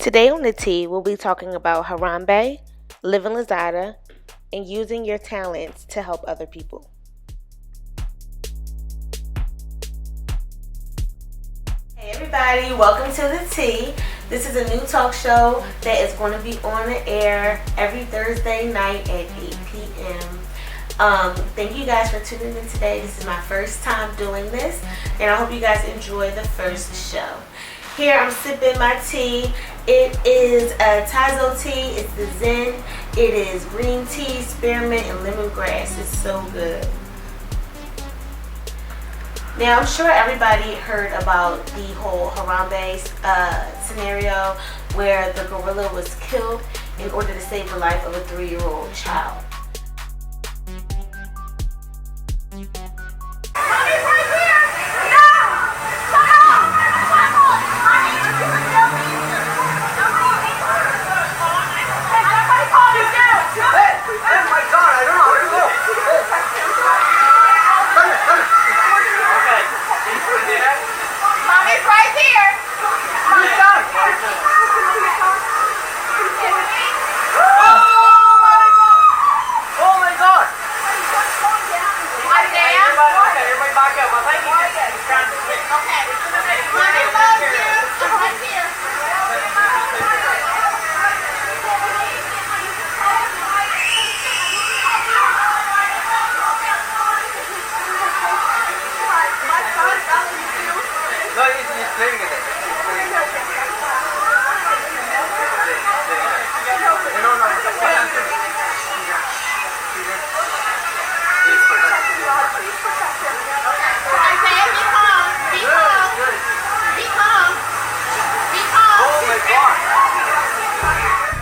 Today on the T, we'll be talking about Harambe, Living Lozada, and using your talents to help other people. Hey everybody, welcome to the T. This is a new talk show that is going to be on the air every Thursday night at 8 p.m. Thank you guys for tuning in today. This is my first time doing this, and I hope you guys enjoy the first show. Here I'm sipping my tea. It is a Tazo tea. It's the Zen. It is green tea, spearmint, and lemongrass. It's so good. Now I'm sure everybody heard about the whole Harambe scenario where the gorilla was killed in order to save the life of a 3-year-old child.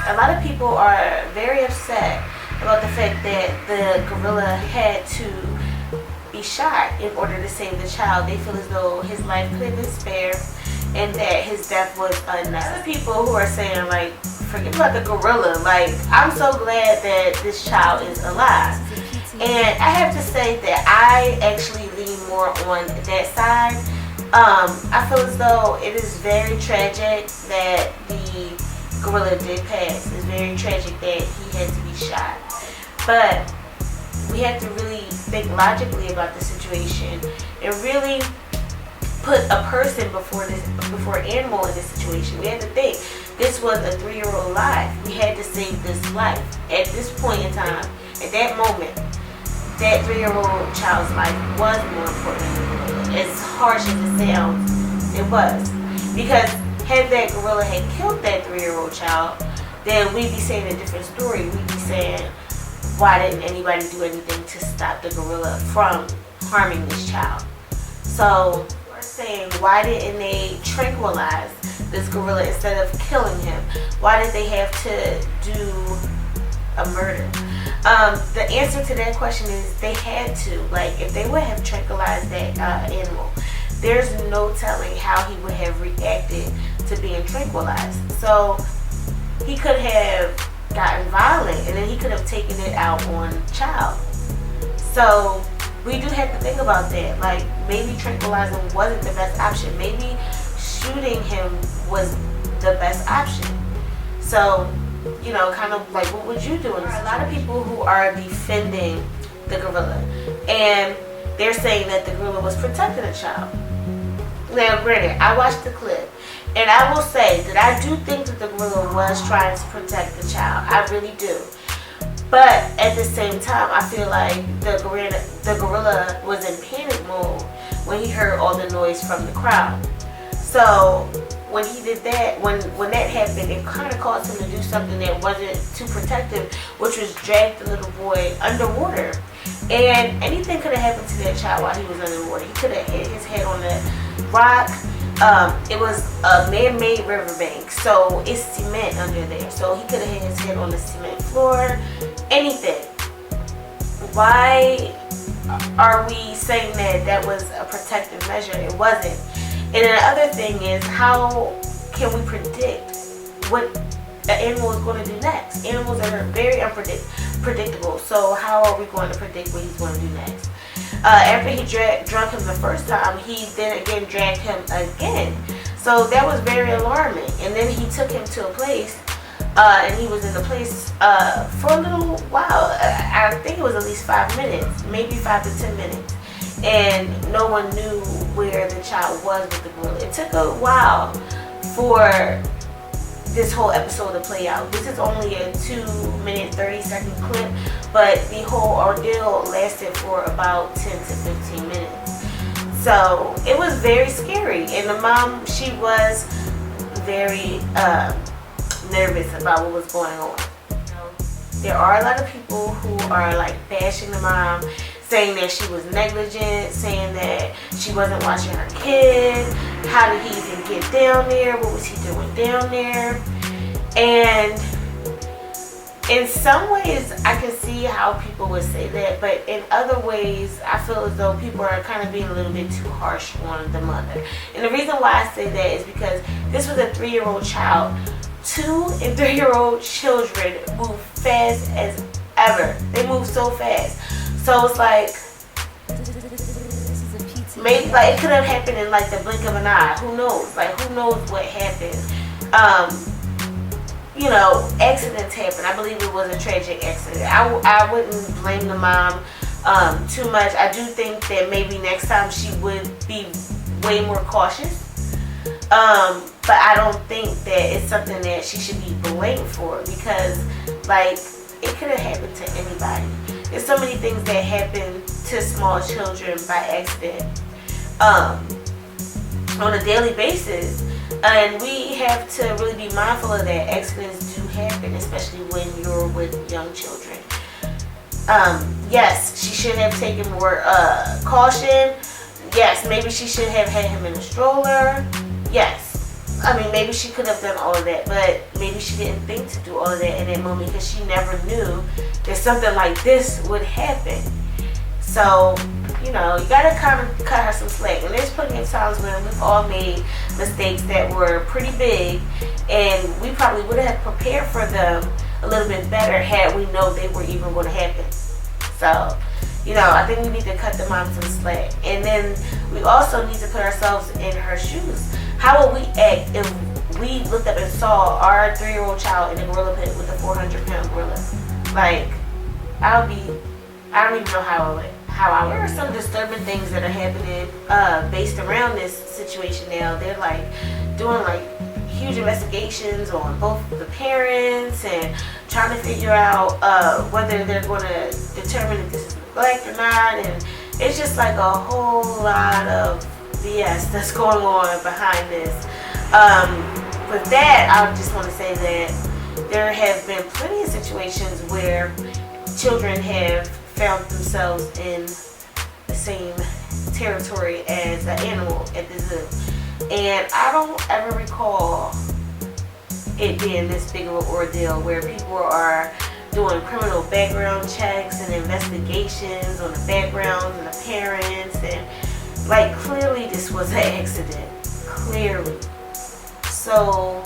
A lot of people are very upset about the fact that the gorilla had to be shot in order to save the child. They feel as though his life could have been spared and that his death was unnecessary. Other people who are saying, like, forget about the gorilla. Like, I'm so glad that this child is alive. And I have to say that I actually lean more on that side. I feel as though it is very tragic that the gorilla did pass. It's very tragic that he had to be shot. But we have to really think logically about the situation and really put a person before an animal in this situation. We had to think this was a 3-year-old life. We had to save this life. At this point in time, at that moment, that 3-year-old child's life was more important than the gorilla. As harsh as it sounds, it was. Because had that gorilla had killed that 3-year-old child, then we'd be saying a different story. We'd be saying, why didn't anybody do anything to stop the gorilla from harming this child? So we're saying, why didn't they tranquilize this gorilla instead of killing him? Why did they have to do a murder? The answer to that question is they had to. Like, if they would have tranquilized that animal, there's no telling how he would have reacted to being tranquilized. So he could have gotten violent and then he could have taken it out on the child. So we do have to think about that. Like, maybe tranquilizing wasn't the best option. Maybe shooting him was the best option. So, you know, kind of like, what would you do? And there are a lot of people who are defending the gorilla, and they're saying that the gorilla was protecting a child. Now, granted, I watched the clip, and I will say that I do think that the gorilla was trying to protect the child. I really do. But at the same time, I feel like the gorilla was in panic mode when he heard all the noise from the crowd. So when he did that, when that happened, it kind of caused him to do something that wasn't too protective, which was drag the little boy underwater. And anything could have happened to that child while he was underwater. He could have hit his head on the rock. It was a man-made riverbank, so it's cement under there. So he could have hit his head on the cement floor. Anything. Why are we saying that that was a protective measure? It wasn't. And then the other thing is, how can we predict what the animal is going to do next? Animals are very unpredictable. So how are we going to predict what he's going to do next? After he drug him the first time, he then again dragged him again. So that was very alarming. And then he took him to a place, and he was in the place for a little while. I think it was at least 5 minutes, maybe 5 to 10 minutes. And no one knew where the child was with the gorilla. It took a while for this whole episode to play out. This is only a 2-minute, 30-second clip, but the whole ordeal lasted for about 10 to 15 minutes. So it was very scary. And the mom, she was very nervous about what was going on. There are a lot of people who are like bashing the mom, saying that she was negligent, saying that she wasn't watching her kid. How did he even get down there? What was he doing down there? And in some ways, I can see how people would say that, but in other ways, I feel as though people are kind of being a little bit too harsh on the mother. And the reason why I say that is because this was a 3-year-old child. 2- and 3-year-old children move fast as ever. They move so fast. So it's like, maybe like it could have happened in like the blink of an eye. Who knows? Like, who knows what happened? You know, accidents happen. I believe it was a tragic accident. I wouldn't blame the mom too much. I do think that maybe next time she would be way more cautious. But I don't think that it's something that she should be blamed for, because like it could have happened to anybody. There's so many things that happen to small children by accident on a daily basis, and we have to really be mindful of that. Accidents do happen, especially when you're with young children. Yes, she should have taken more caution. Yes, maybe she should have had him in a stroller. Yes. I mean, maybe she could have done all of that, but maybe she didn't think to do all of that in that moment because she never knew that something like this would happen. So, you know, you gotta kind of cut her some slack. And there's plenty of times when we've all made mistakes that were pretty big, and we probably would have prepared for them a little bit better had we known they were even going to happen. So, you know, I think we need to cut the mom some slack. And then we also need to put ourselves in her shoes. How would we act if we looked up and saw our 3-year-old child in a gorilla pit with a 400-pound gorilla? Like, I don't even know how I would. There are some disturbing things that are happening based around this situation now. They're like doing like huge investigations on both the parents and trying to figure out whether they're going to determine if this is neglect or not. And it's just like a whole lot of BS that's going on behind this. With that, I just want to say that there have been plenty of situations where children have found themselves in the same territory as an animal at the zoo. And I don't ever recall it being this big of an ordeal where people are doing criminal background checks and investigations on the backgrounds and the parents, and like clearly this was an accident. Clearly. So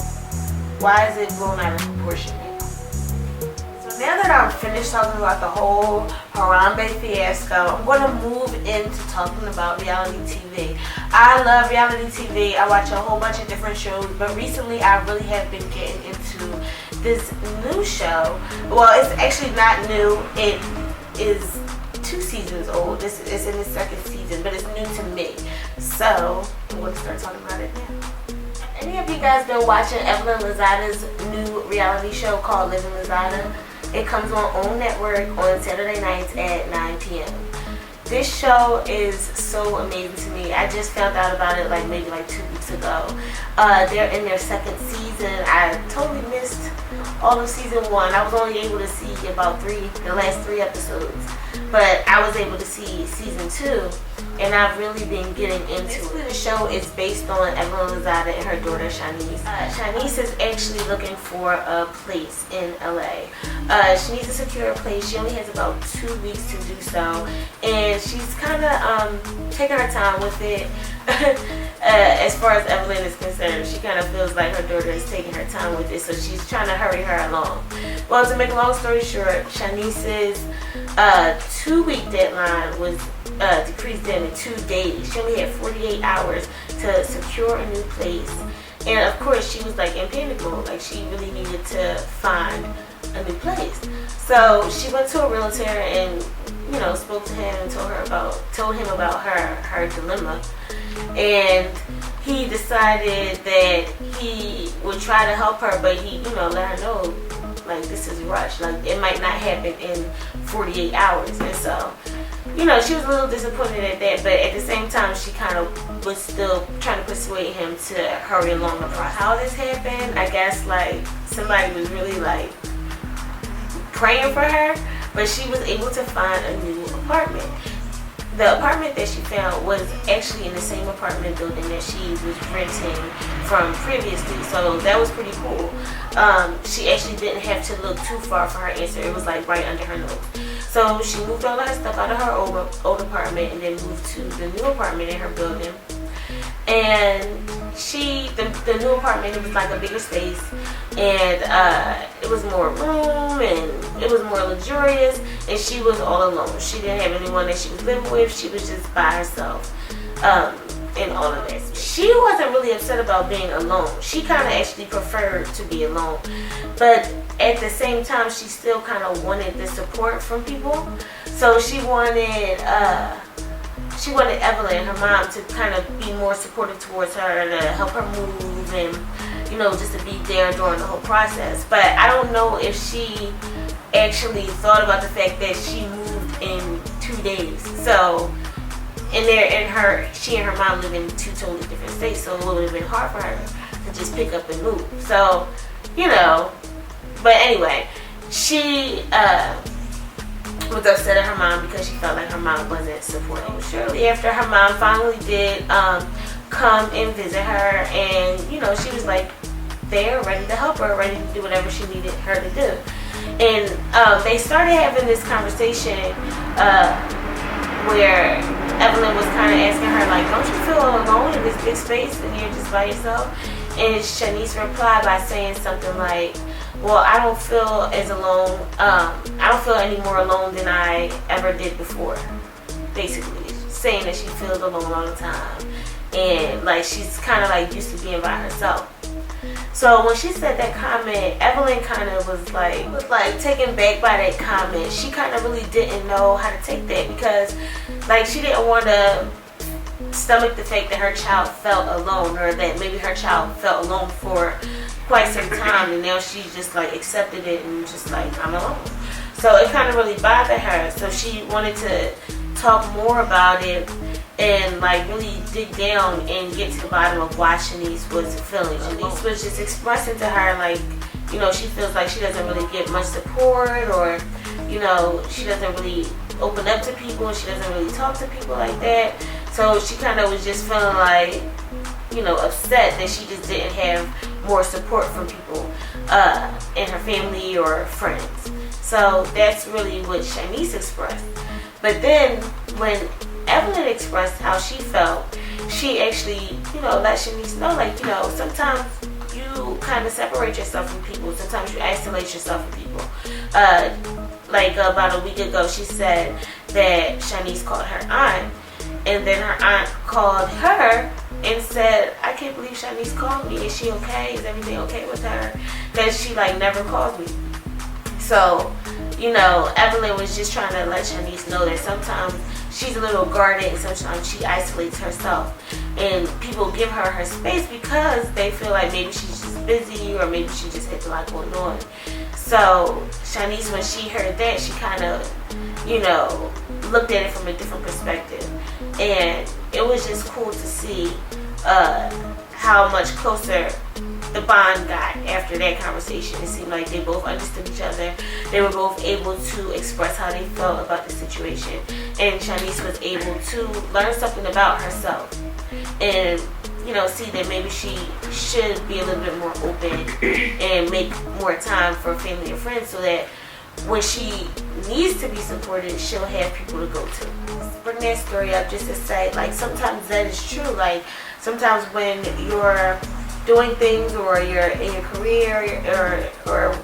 why is it blown out of proportion now? So now that I'm finished talking about the whole Harambe fiasco, I'm going to move into talking about reality TV. I love reality TV. I watch a whole bunch of different shows, but recently I really have been getting into this new show. Well, it's actually not new. It is 2 seasons old. This is in its 2nd season, but it's new to me. So I'm going to start talking about it now. Any of you guys been watching Living Lozada's new reality show called Living Lozada? It comes on OWN Network on Saturday nights at 9 p.m. This show is so amazing to me. I just found out about it maybe 2 weeks ago. They're in their 2nd season. I totally missed all of season 1. I was only able to see about the last 3 episodes. But I was able to see season 2, and I've really been getting into it. Basically, the show is based on Living Lozada and her daughter Shanice. Shanice is actually looking for a place in LA. She needs to secure a place. She only has about 2 weeks to do so, and she's kind of taking her time with it. As far as Evelyn is concerned, she kind of feels like her daughter is taking her time with it, so she's trying to hurry her along. Well, to make a long story short, Shanice's 2-week deadline was decreased down to 2 days. She only had 48 hours to secure a new place. And of course, she was like in panic mode. Like, she really needed to find a new place. So she went to a realtor and, you know, spoke to him and told him about her dilemma. And he decided that he would try to help her, but he, you know, let her know, like, this is rushed. Like, it might not happen in 48 hours. And so, you know, she was a little disappointed at that, but at the same time, she kind of was still trying to persuade him to hurry along the process. How this happened, I guess, like, somebody was really, like, praying for her, but she was able to find a new apartment. The apartment that she found was actually in the same apartment building that she was renting from previously, so that was pretty cool. She actually didn't have to look too far for her answer. It was like right under her nose. So she moved all of her stuff out of her old apartment and then moved to the new apartment in her building. And the new apartment, it was like a bigger space, and it was more room, and it was more luxurious, and she was all alone. She didn't have anyone that she was living with. She was just by herself, and all of that. She wasn't really upset about being alone. She kind of actually preferred to be alone, but at the same time, she still kind of wanted the support from people. So she wanted Evelyn, her mom, to kind of be more supportive towards her, to help her move, and, you know, just to be there during the whole process. But I don't know if she actually thought about the fact that she moved in 2 days. So, she and her mom live in 2 totally different states, so it would have been hard for her to just pick up and move. So, you know, but anyway, she was upset at her mom because she felt like her mom wasn't supporting. Shortly after, her mom finally did come and visit her, and, you know, she was like there, ready to help her, ready to do whatever she needed her to do. And they started having this conversation where Evelyn was kind of asking her, like, don't you feel alone in this big space and you're just by yourself? And Shanice replied by saying something like, well, I don't feel as alone. I don't feel any more alone than I ever did before. Basically, saying that she feels alone all the time, and like she's kind of like used to being by herself. So when she said that comment, Evelyn kind of was like taken back by that comment. She kind of really didn't know how to take that, because like she didn't want to stomach the fact that her child felt alone, or that maybe her child felt alone for quite some time, and now she just like accepted it and just like, I'm alone. So it kind of really bothered her. So she wanted to talk more about it and like really dig down and get to the bottom of why Shanice was feeling alone. Shanice was just expressing to her, like, you know, she feels like she doesn't really get much support, or, you know, she doesn't really open up to people, and she doesn't really talk to people like that. So she kind of was just feeling like, you know, upset that she just didn't have more support from people in her family or friends. So that's really what Shanice expressed. But then when Evelyn expressed how she felt, she actually, you know, let Shanice know, like, you know, sometimes you kind of separate yourself from people. Sometimes you isolate yourself from people. Like about a week ago, she said that Shanice called her aunt, and then her aunt called her and said, I can't believe Shanice called me. Is she okay? Is everything okay with her? Because she like never calls me. So, you know, Evelyn was just trying to let Shanice know that sometimes she's a little guarded, and sometimes she isolates herself. And people give her her space because they feel like maybe she's just busy, or maybe she just has a lot going on. So Shanice, when she heard that, she kind of, you know, looked at it from a different perspective. And it was just cool to see how much closer the bond got after that conversation. It seemed like they both understood each other. They were both able to express how they felt about the situation. And Shanice was able to learn something about herself, and, you know, see that maybe she should be a little bit more open and make more time for family and friends, so that when she needs to be supported, she'll have people to go to. Bring that story up just to say, like, sometimes that is true. Like, sometimes when you're doing things, or you're in your career, or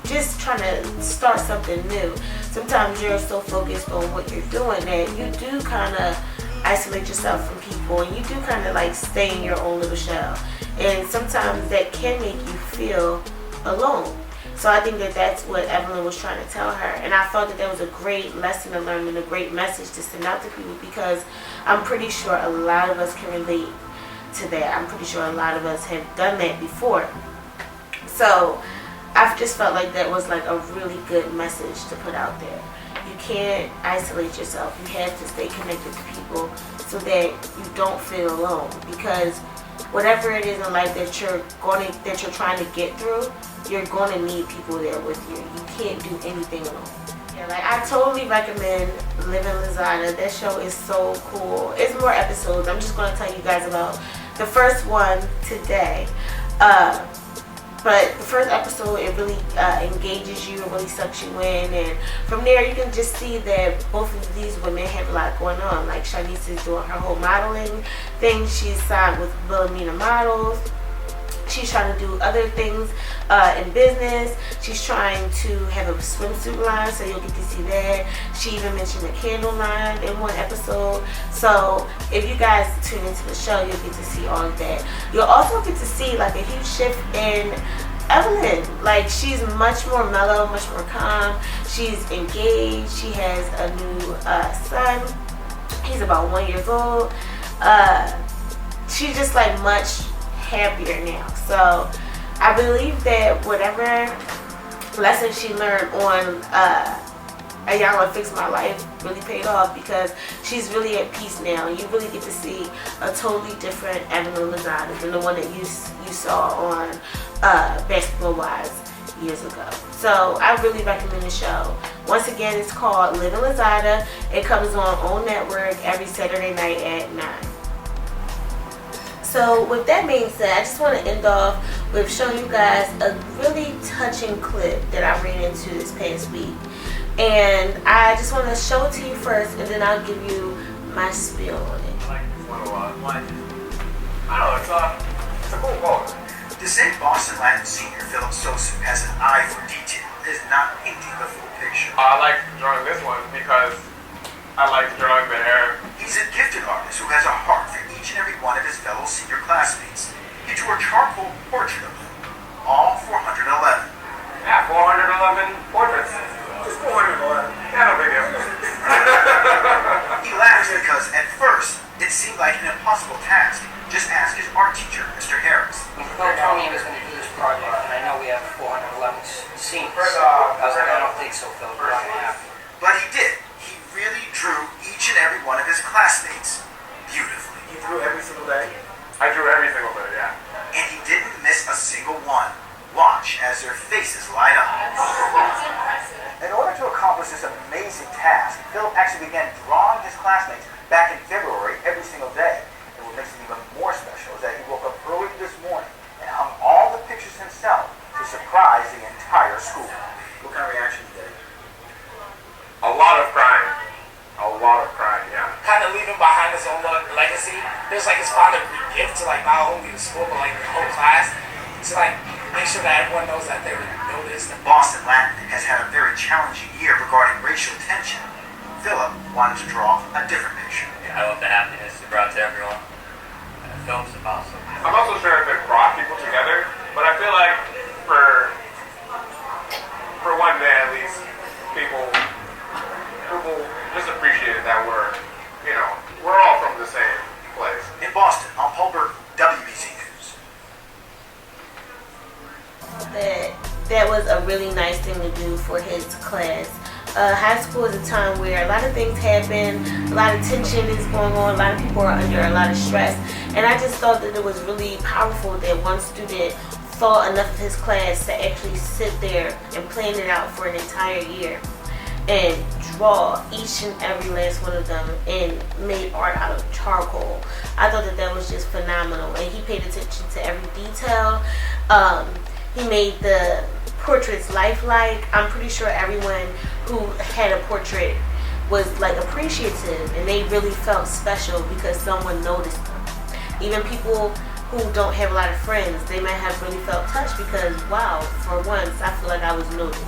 just trying to start something new. Sometimes you're so focused on what you're doing that you do kind of isolate yourself from people, and you do kind of like stay in your own little shell. And sometimes that can make you feel alone. So I think that that's what Evelyn was trying to tell her. And I thought that was a great lesson to learn and a great message to send out to people, because I'm pretty sure a lot of us can relate to that. I'm pretty sure a lot of us have done that before. So I've just felt like that was like a really good message to put out there. You can't isolate yourself. You have to stay connected to people so that you don't feel alone. Because whatever it is in life that you're trying to get through, you're going to need people there with you. You can't do anything alone. Yeah, like I totally recommend Living Lozada. That show is so cool. It's more episodes. I'm just going to tell you guys about the first one today. But the first episode, it really engages you, it really sucks you in, and from there you can just see that both of these women have a lot going on. Like Shanice is doing her whole modeling thing. She's signed with Wilhelmina Models. She's trying to do other things in business. She's trying to have a swimsuit line, so you'll get to see that. She even mentioned a candle line in one episode. So if you guys tune into the show, you'll get to see all of that. You'll also get to see like a huge shift in Evelyn. Like she's much more mellow, much more calm. She's engaged. She has a new son. He's about 1 year old. She's just like much happier now. So I believe that whatever lesson she learned on Ayala Fix My Life really paid off, because she's really at peace now. You really get to see a totally different Evelyn Lozada than the one that you saw on Basketball Wives years ago. So I really recommend the show. Once again, it's called Living Lozada. It comes on OWN Network every Saturday night at 9. So with that being said, I just want to end off with showing you guys a really touching clip that I ran into this past week. And I just want to show it to you first, and then I'll give you my spiel on it. I like this one a lot. I don't know, it's a cool quote. To say Boston Latin senior Philip Sosu has an eye for detail is not painting the full picture. I like drawing this one because I like drawing the hair. He's a gifted artist who has a heart for each and every one of his fellow senior classmates. He drew a charcoal portrait of them, all 411. Yeah, 411 portraits. Just 411. Yeah, no big deal. He laughs because at first it seemed like an impossible task. Just ask his art teacher, Mr. Harris. Phil told me he was going to do this project, and I know we have 411 scenes. I was like, I don't think so, Phil. We're not going to have to. But he did. He really drew each and every one of his classmates beautifully. You drew every single day? I drew every single day, yeah. And he didn't miss a single one. Watch as their faces light up. In order to accomplish this amazing task, Philip actually began drawing his classmates back in February every single day. And what makes it even more special is that he woke up early this morning and hung all the pictures himself to surprise the entire school. What kind of reaction did you get? A lot of crying. A lot of crying, yeah. Kind of leaving behind his own legacy. There's like his father gift to like not only the school but like the whole class. To like make sure that everyone knows that they were noticed. Boston Latin has had a very challenging year regarding racial tension. Philip wanted to draw a different picture. I love the happiness it brought to everyone. The film's about so. I'm also sure if it brought people together, but I feel like for one day at least, people just appreciated that we're all from the same place. In Boston, I'm Paulberg, WBZ News. That was a really nice thing to do for his class. High school is a time where a lot of things happen, a lot of tension is going on, a lot of people are under a lot of stress, and I just thought that it was really powerful that one student thought enough of his class to actually sit there and plan it out for an entire year and draw each and every last one of them and made art out of charcoal. I thought that was just phenomenal, and he paid attention to every detail. He made the portraits lifelike. I'm pretty sure everyone who had a portrait was like appreciative, and they really felt special because someone noticed them. Even people who don't have a lot of friends, they might have really felt touched because, wow, for once, I feel like I was noticed.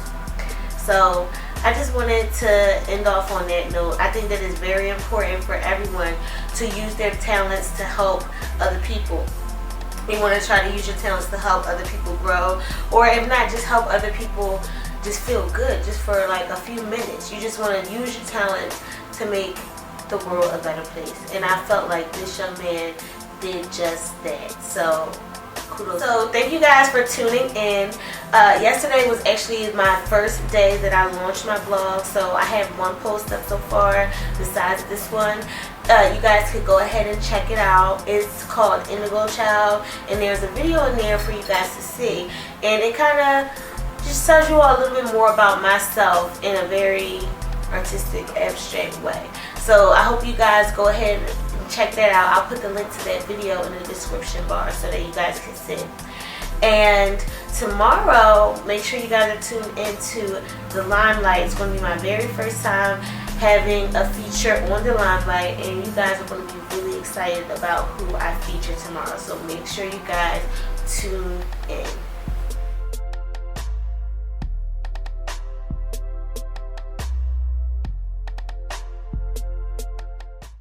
So I just wanted to end off on that note. I think that it's very important for everyone to use their talents to help other people. You want to try to use your talents to help other people grow, or if not, just help other people just feel good, just for like a few minutes. You just want to use your talent to make the world a better place. And I felt like this young man did just that. So kudos. So thank you guys for tuning in. Yesterday was actually my first day that I launched my blog, so I have one post up so far besides this one. You guys could go ahead and check it out. It's called Indigo Child, and there's a video in there for you guys to see, and it kind of just tells you all a little bit more about myself in a very artistic, abstract way. So I hope you guys go ahead and check that out. I'll put the link to that video in the description bar so that you guys can see. And tomorrow, make sure you guys are tuned into the Limelight. It's going to be my very first time having a feature on the Limelight, and you guys are going to be really excited about who I feature tomorrow. So make sure you guys tune in.